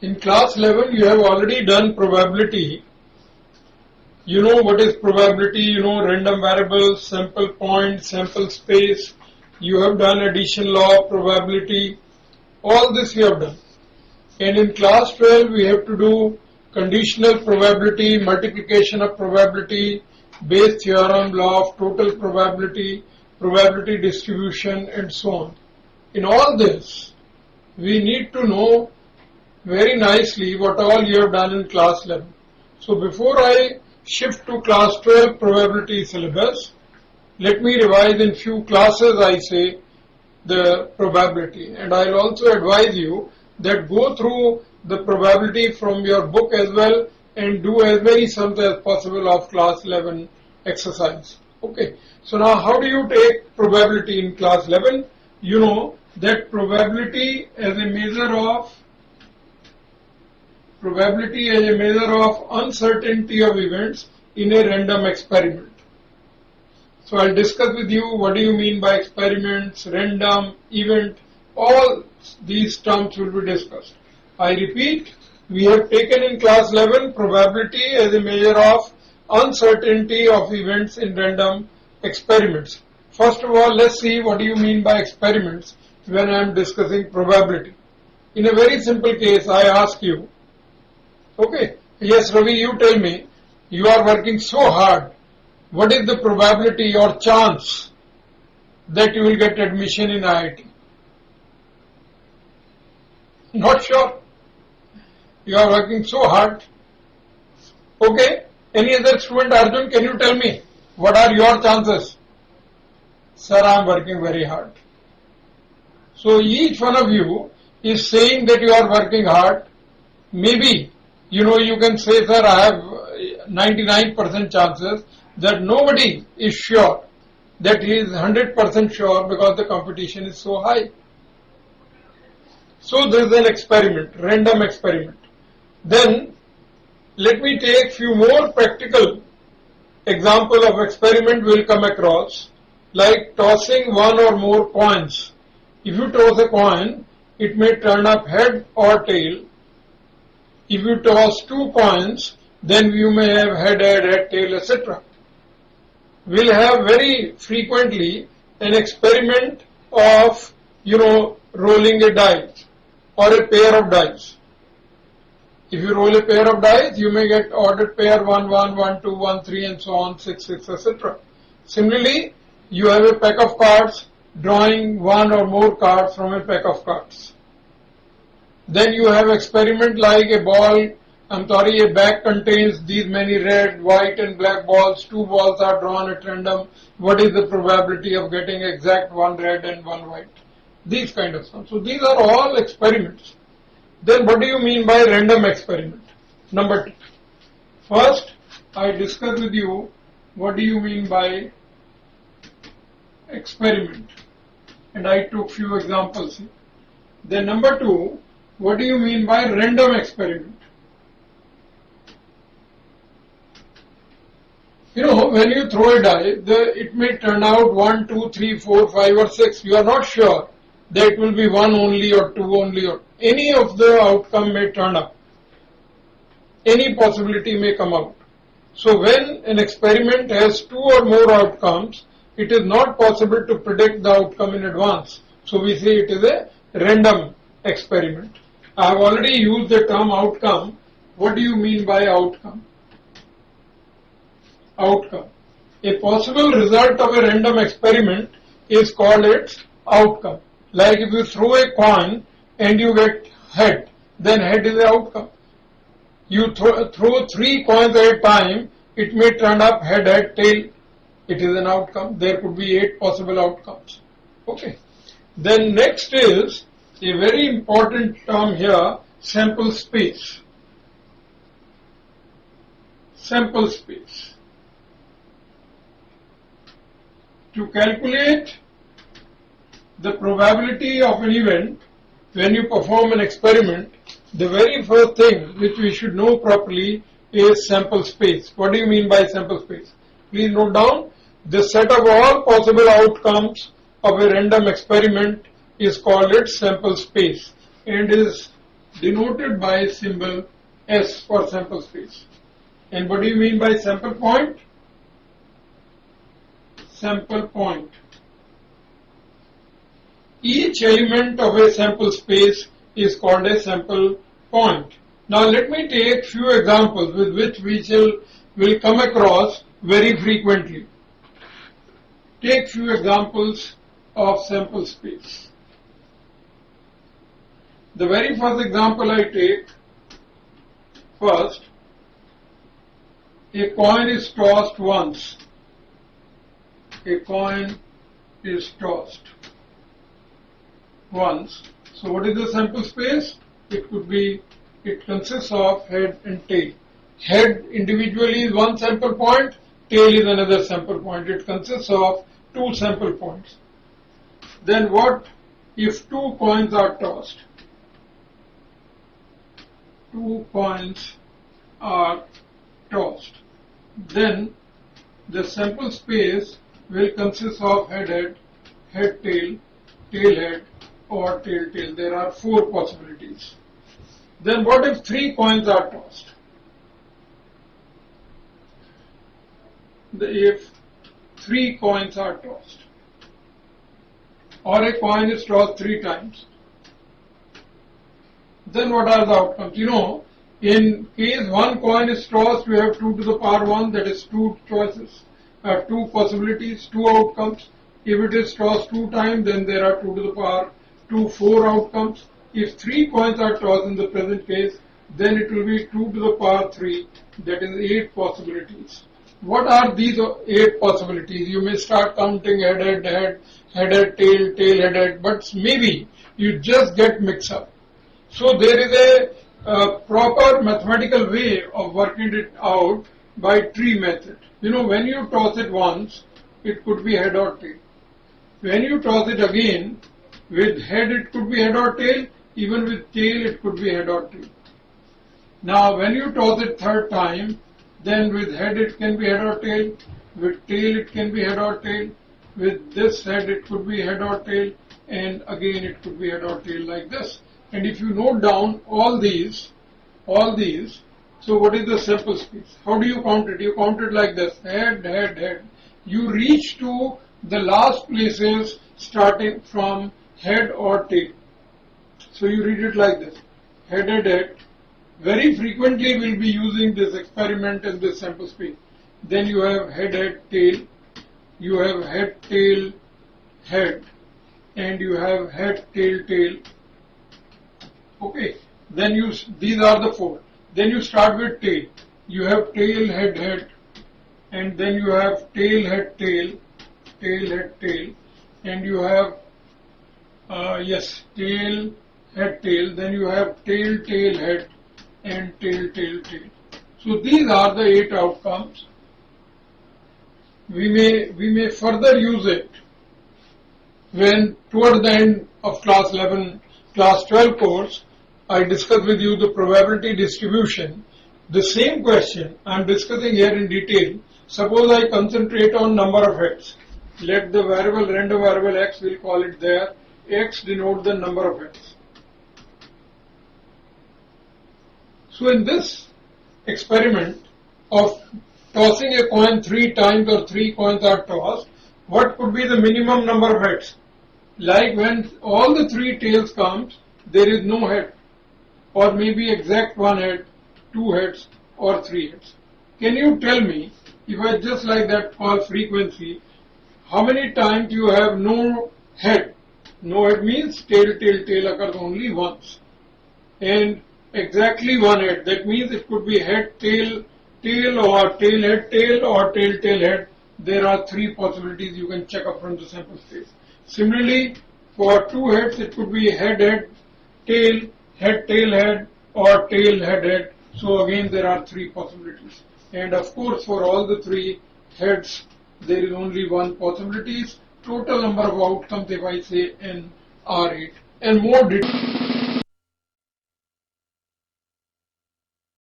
In class 11 you have already done probability. You know what is probability, you know random variables, sample point, sample space. You have done addition law, probability. All this you have done. And in class 12 we have to do conditional probability, multiplication of probability, Bayes theorem, law of total probability, probability distribution, and so on. In all this, we need to know very nicely what all you have done in class 11. So before I shift to class 12 probability syllabus, let me revise in few classes I say the probability, and I'll also advise you that go through the probability from your book as well and do as many sums as possible of class 11 exercise. Okay, so now how do you take probability in class 11? You know that probability as a measure of uncertainty of events in a random experiment. So I'll discuss with you what do you mean by experiments, random, event, all these terms will be discussed. I repeat, we have taken in class 11 probability as a measure of uncertainty of events in random experiments. First of all, let's see what do you mean by experiments when I am discussing probability. In a very simple case, I ask you, okay, yes Ravi, you tell me, you are working so hard, what is the probability or chance that you will get admission in IIT? Not sure. You are working so hard. Okay, any other student, Arjun, can you tell me, what are your chances? Sir, I am working very hard. So each one of you is saying that you are working hard. Maybe, you know, you can say, sir, I have 99% chances, that nobody is sure that he is 100% sure because the competition is so high. So this is an experiment, random experiment. Then let me take few more practical example of experiment we'll come across, like tossing one or more coins. If you toss a coin, it may turn up head or tail. If you toss two coins, then you may have head, tail, etc. We'll have very frequently an experiment of, you know, rolling a die or a pair of dice. If you roll a pair of dice, you may get ordered pair 1, 1, 1, 2, 1, 3 and so on, 6, 6, etc. Similarly, you have a pack of cards, drawing one or more cards from a pack of cards. Then you have experiment like a bag contains these many red, white and black balls. Two balls are drawn at random. What is the probability of getting exact one red and one white? These kind of stuff. So these are all experiments. Then what do you mean by random experiment? Number 2. First, I discuss with you what do you mean by experiment. And I took few examples. Then number 2, what do you mean by random experiment? You know, when you throw a die, it may turn out 1, 2, 3, 4, 5 or 6. You are not sure that it will be 1 only or 2 only or any of the outcome may turn up. Any possibility may come out. So when an experiment has 2 or more outcomes, it is not possible to predict the outcome in advance. So we say it is a random experiment. I have already used the term outcome. What do you mean by outcome? Outcome. A possible result of a random experiment is called its outcome. Like if you throw a coin and you get head, then head is the outcome. You throw 3 coins at a time, it may turn up head, tail. It is an outcome. There could be 8 possible outcomes. Okay. Then next is a very important term here, sample space. Sample space. To calculate the probability of an event, when you perform an experiment, the very first thing which we should know properly is sample space. What do you mean by sample space? Please note down, the set of all possible outcomes of a random experiment is called its sample space and is denoted by symbol S for sample space. And what do you mean by sample point? Sample point. Each element of a sample space is called a sample point. Now let me take few examples with which we will come across very frequently. Take few examples of sample space. The very first example I take, first, a coin is tossed once. A coin is tossed once. So what is the sample space? It consists of head and tail. Head individually is one sample point, tail is another sample point. It consists of two sample points. Then what if two coins are tossed? Two coins are tossed. Then the sample space will consist of head, tail, head, or tail. There are four possibilities. Then what if three coins are tossed? If three coins are tossed, or a coin is tossed three times, then what are the outcomes? You know, in case one coin is tossed, we have 2 to the power 1, that is two choices, two possibilities, two outcomes. If it is tossed two times, then there are 2 to the power 2, 4 outcomes. If three coins are tossed in the present case, then it will be 2 to the power 3, that is 8 possibilities. What are these 8 possibilities? You may start counting head, tail, head, but maybe you just get mixed up. So there is a proper mathematical way of working it out by tree method. You know, when you toss it once, it could be head or tail. When you toss it again, with head it could be head or tail, even with tail it could be head or tail. Now when you toss it third time, then with head it can be head or tail, with tail it can be head or tail, with this head it could be head or tail, and again it could be head or tail like this. And if you note down all these, so what is the sample space? How do you count it? You count it like this, head. You reach to the last places starting from head or tail. So you read it like this, head. Very frequently we'll be using this experiment and this sample space. Then you have head, tail, you have head, tail, head, and you have head, tail. Okay, then these are the four. Then you start with tail. You have tail, head, and then you have tail, head, tail, and you have tail, head, tail. Then you have tail, head, and tail. So these are the 8 outcomes. We may further use it when toward the end of class 12 course, I discuss with you the probability distribution. The same question I am discussing here in detail. Suppose I concentrate on number of heads. Let the random variable x, we'll call it there. X denote the number of heads. So in this experiment of tossing a coin 3 times or 3 coins are tossed, what could be the minimum number of heads? Like when all the 3 tails comes, there is no head, or maybe exact 1 head, 2 heads, or 3 heads. Can you tell me, if I just like that call frequency, how many times you have no head? No head means tail occurs only once. And exactly 1 head, that means it could be head, tail, or tail, head, or tail, head. There are 3 possibilities you can check up from the sample space. Similarly, for 2 heads, it could be head, tail, head, or tail, head. So again, there are 3 possibilities. And of course, for all the 3 heads, there is only 1 possibility. Total number of outcomes, if I say n, are 8. And more details.